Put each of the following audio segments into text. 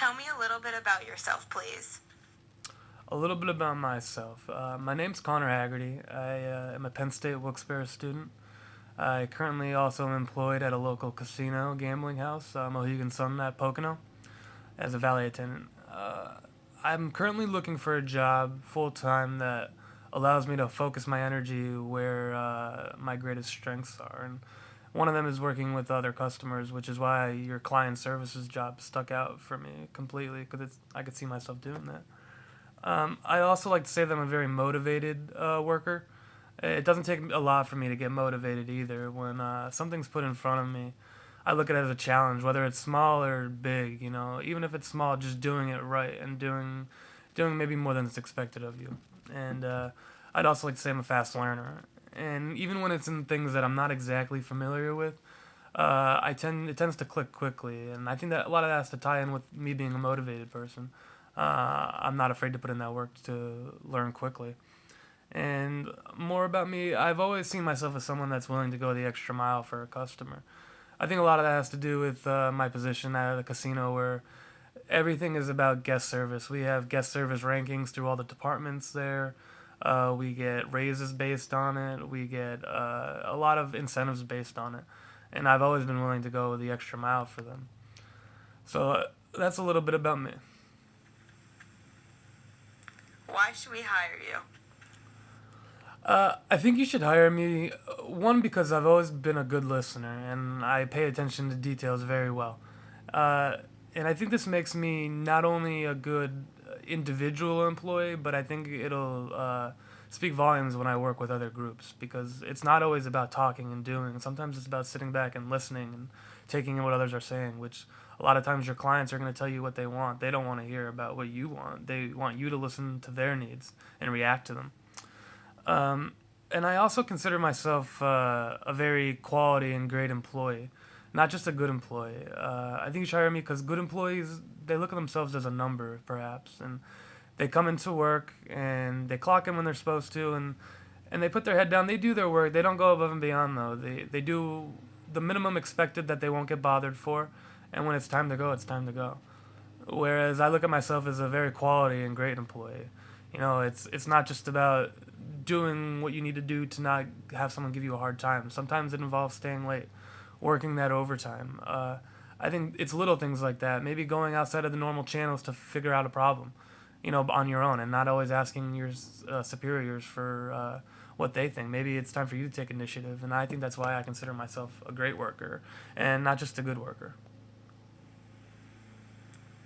tell me a little bit about yourself, please? A little bit about myself. My name's Connor Haggerty. I am a Penn State Wilkes-Barre student. I currently also am employed at a local casino gambling house, Mohegan Sun at Pocono, as a valet attendant. I'm currently looking for a job full time that allows me to focus my energy where my greatest strengths are. And one of them is working with other customers, which is why your client services job stuck out for me completely, because I could see myself doing that. I also like to say that I'm a very motivated worker. It doesn't take a lot for me to get motivated either. When something's put in front of me, I look at it as a challenge, whether it's small or big. You know, even if it's small, just doing it right and doing maybe more than is expected of you. And I'd also like to say I'm a fast learner. And even when it's in things that I'm not exactly familiar with, it tends to click quickly. And I think that a lot of that has to tie in with me being a motivated person. I'm not afraid to put in that work to learn quickly. And more about me, I've always seen myself as someone that's willing to go the extra mile for a customer. I think a lot of that has to do with my position at the casino where everything is about guest service. We have guest service rankings through all the departments there. We get raises based on it. We get a lot of incentives based on it. And I've always been willing to go the extra mile for them. So that's a little bit about me. Why should we hire you? I think you should hire me. One, because I've always been a good listener and I pay attention to details very well. Uh, and I think this makes me not only a good individual employee, but I think it'll speak volumes when I work with other groups because it's not always about talking and doing. Sometimes it's about sitting back and listening and taking in what others are saying, which a lot of times your clients are going to tell you what they want. They don't want to hear about what you want. They want you to listen to their needs and react to them. Um, and I also consider myself a very quality and great employee, not just a good employee. I think you should hire me because good employees they look at themselves as a number, perhaps, and they come into work and they clock in when they're supposed to, and they put their head down. They do their work. They don't go above and beyond though. They do the minimum expected that they won't get bothered for, and when it's time to go, it's time to go. Whereas I look at myself as a very quality and great employee. You know, it's not just about doing what you need to do to not have someone give you a hard time. Sometimes it involves staying late, working that overtime. I think it's little things like that. Maybe going outside of the normal channels to figure out a problem, you know, on your own, and not always asking your superiors for what they think. Maybe it's time for you to take initiative, and I think that's why I consider myself a great worker and not just a good worker.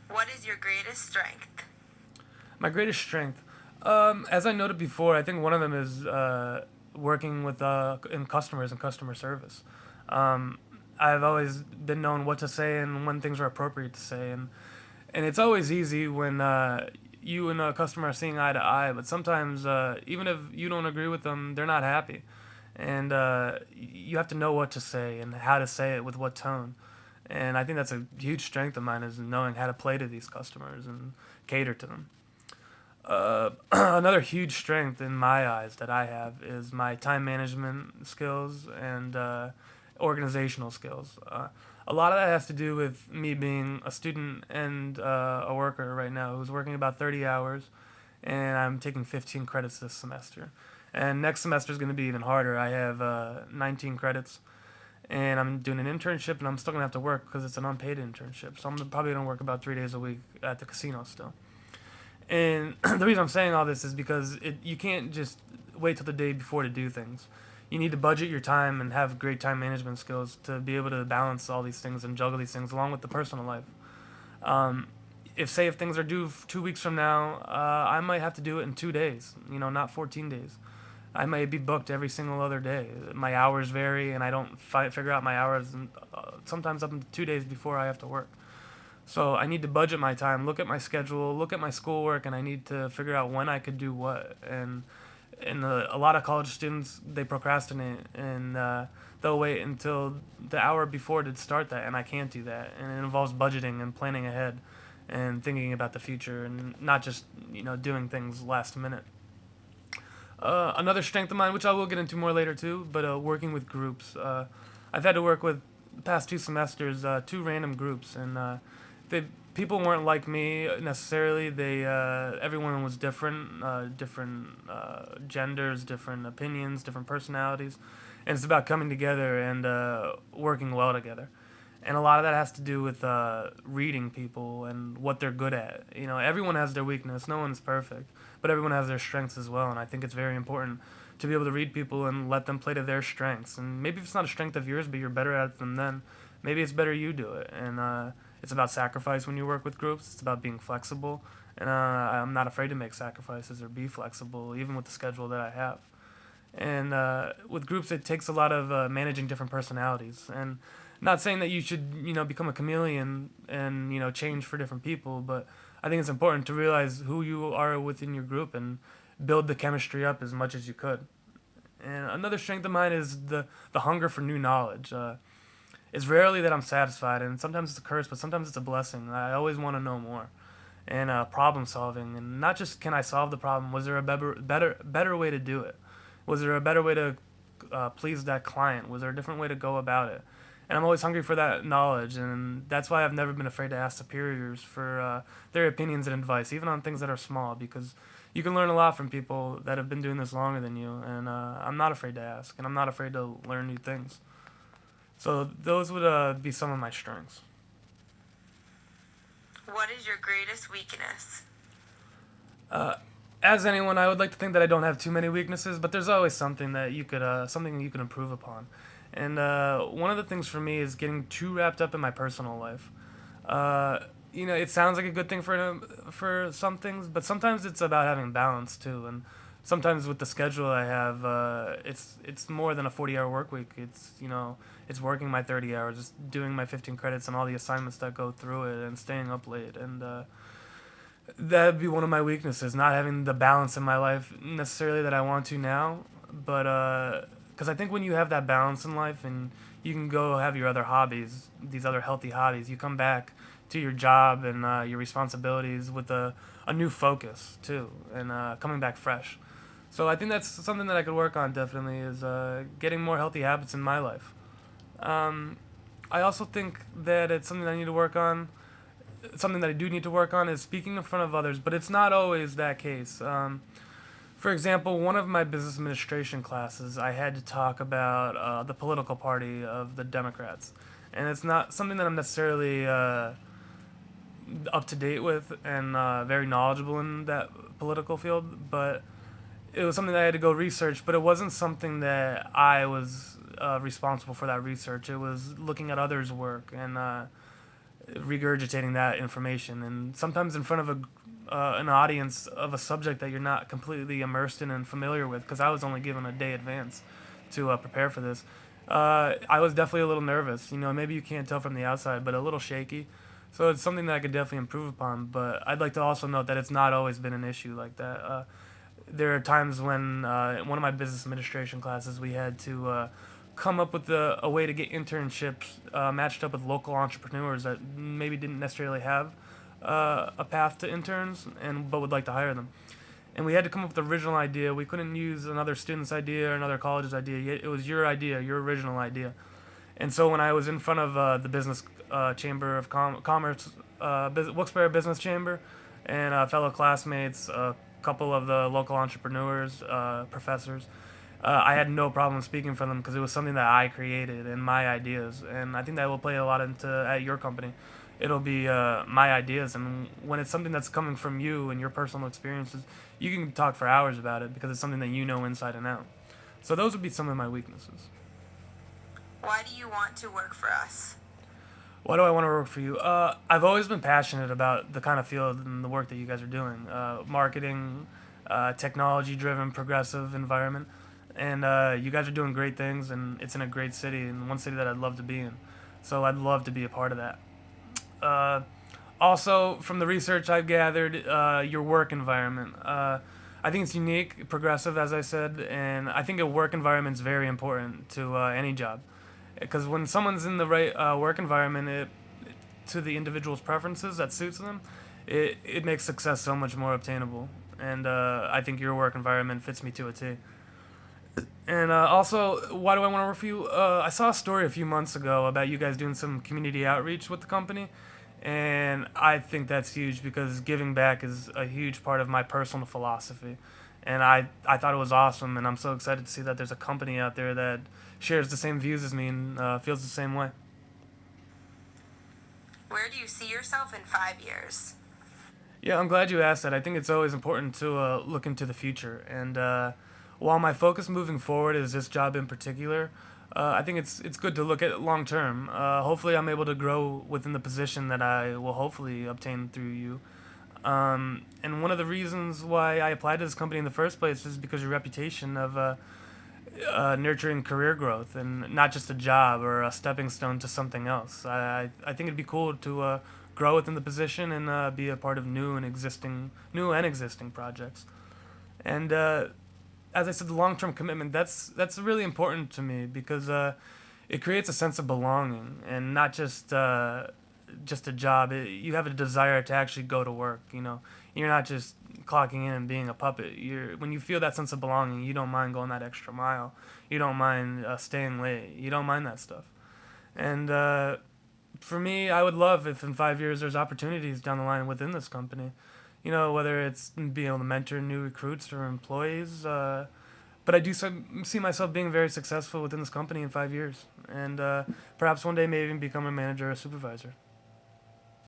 What is your greatest strength? My greatest strength, as I noted before, I think one of them is working with in customers and customer service. Um, I've always been known what to say and when things are appropriate to say, and it's always easy when you and a customer are seeing eye to eye. But sometimes, even if you don't agree with them, they're not happy, and you have to know what to say and how to say it with what tone. And I think that's a huge strength of mine is knowing how to play to these customers and cater to them. Another huge strength in my eyes that I have is my time management skills and organizational skills. A lot of that has to do with me being a student and a worker right now who's working about 30 hours, and I'm taking 15 credits this semester. And next semester is going to be even harder. I have 19 credits, and I'm doing an internship, and I'm still going to have to work because it's an unpaid internship. So I'm probably going to work about 3 days a week at the casino still. And the reason I'm saying all this is because you can't just wait till the day before to do things. You need to budget your time and have great time management skills to be able to balance all these things and juggle these things along with the personal life. Um, if things are due 2 weeks from now, I might have to do it in 2 days. You know, not 14 days. I might be booked every single other day. My hours vary, and I don't figure out my hours sometimes up to 2 days before I have to work. So I need to budget my time, look at my schedule, look at my schoolwork, and I need to figure out when I could do what. And a lot of college students they procrastinate and they'll wait until the hour before to start that, and I can't do that. And it involves budgeting and planning ahead and thinking about the future and not just doing things last minute. Another strength of mine, which I will get into more later too, but working with groups. I've had to work with the past 2 semesters, 2 random groups, and they've people weren't like me necessarily. Everyone was different, different genders, different opinions, different personalities, and it's about coming together and working well together. And a lot of that has to do with reading people and what they're good at. You know, everyone has their weakness. No one's perfect, but everyone has their strengths as well. And I think it's very important to be able to read people and let them play to their strengths. And maybe if it's not a strength of yours, but you're better at it than them, maybe it's better you do it. And it's about sacrifice when you work with groups. It's about being flexible. And I'm not afraid to make sacrifices or be flexible, even with the schedule that I have. And with groups, it takes a lot of managing different personalities. And not saying that you should, become a chameleon and, change for different people, but I think it's important to realize who you are within your group and build the chemistry up as much as you could. And another strength of mine is the hunger for new knowledge. It's rarely that I'm satisfied, and sometimes it's a curse, but sometimes it's a blessing. I always want to know more. And problem solving, and not just can I solve the problem. Was there a better way to do it? Was there a better way to please that client? Was there a different way to go about it? And I'm always hungry for that knowledge, and that's why I've never been afraid to ask superiors for their opinions and advice, even on things that are small, because you can learn a lot from people that have been doing this longer than you, and I'm not afraid to ask, and I'm not afraid to learn new things. So those would be some of my strengths. What is your greatest weakness? As anyone, I would like to think that I don't have too many weaknesses, but there's always something that you could improve upon. And one of the things for me is getting too wrapped up in my personal life. It sounds like a good thing for some things, but sometimes it's about having balance too. And sometimes with the schedule I have, it's more than a 40-hour work week. It's working my 30 hours, just doing my 15 credits and all the assignments that go through it, and staying up late. And that'd be one of my weaknesses, not having the balance in my life necessarily that I want to now, but because I think when you have that balance in life and you can go have your other hobbies, these other healthy hobbies, you come back to your job and your responsibilities with a new focus too, and coming back fresh. So I think that's something that I could work on definitely, is getting more healthy habits in my life. I also think that it's something that I need to work on. Something that I do need to work on is speaking in front of others, but it's not always that case. For example, one of my business administration classes, I had to talk about the political party of the Democrats. And it's not something that I'm necessarily up to date with and very knowledgeable in that political field, but it was something that I had to go research, but it wasn't something that I was responsible for that research. It was looking at others' work and regurgitating that information. And sometimes in front of an audience of a subject that you're not completely immersed in and familiar with, because I was only given a day advance to prepare for this. I was definitely a little nervous. Maybe you can't tell from the outside, but a little shaky. So it's something that I could definitely improve upon. But I'd like to also note that it's not always been an issue like that. There are times when in one of my business administration classes we had to come up with a way to get internships matched up with local entrepreneurs that maybe didn't necessarily have a path to interns but would like to hire them. And we had to come up with the original idea. We couldn't use another student's idea or another college's idea. It was your idea, your original idea. And so when I was in front of the business chamber of commerce, Wilkes-Barre Business Chamber, and fellow classmates, a couple of the local entrepreneurs, professors, I had no problem speaking for them because it was something that I created and my ideas. And I think that will play a lot at your company. It'll be my ideas, and when it's something that's coming from you and your personal experiences, you can talk for hours about it because it's something that you know inside and out. So those would be some of my weaknesses. Why do you want to work for us? Why do I want to work for you? I've always been passionate about the kind of field and the work that you guys are doing. Marketing, technology-driven, progressive environment. And you guys are doing great things, and it's in a great city, and one city that I'd love to be in. So I'd love to be a part of that. Also, from the research I've gathered, your work environment. I think it's unique, progressive, as I said, and I think a work environment is very important to any job. Because when someone's in the right work environment, to the individual's preferences that suits them, it makes success so much more obtainable. And I think your work environment fits me to a T. And also, why do I want to work for you? I saw a story a few months ago about you guys doing some community outreach with the company. And I think that's huge because giving back is a huge part of my personal philosophy. And I thought it was awesome, and I'm so excited to see that there's a company out there that shares the same views as me and feels the same way. Where do you see yourself in 5 years? Yeah, I'm glad you asked that. I think it's always important to look into the future. And while my focus moving forward is this job in particular, I think it's good to look at long term. Hopefully, I'm able to grow within the position that I will hopefully obtain through you. And one of the reasons why I applied to this company in the first place is because your reputation of nurturing career growth and not just a job or a stepping stone to something else. I think it'd be cool to grow within the position and be a part of new and existing projects. And as I said, the long term commitment that's really important to me because it creates a sense of belonging and not just a job. You have a desire to actually go to work. You're not just clocking in and being a puppet. When you feel that sense of belonging, you don't mind going that extra mile. You don't mind staying late. You don't mind that stuff. And for me, I would love if in 5 years there's opportunities down the line within this company. Whether it's being able to mentor new recruits or employees. But I do see myself being very successful within this company in 5 years, and perhaps one day maybe even become a manager or a supervisor.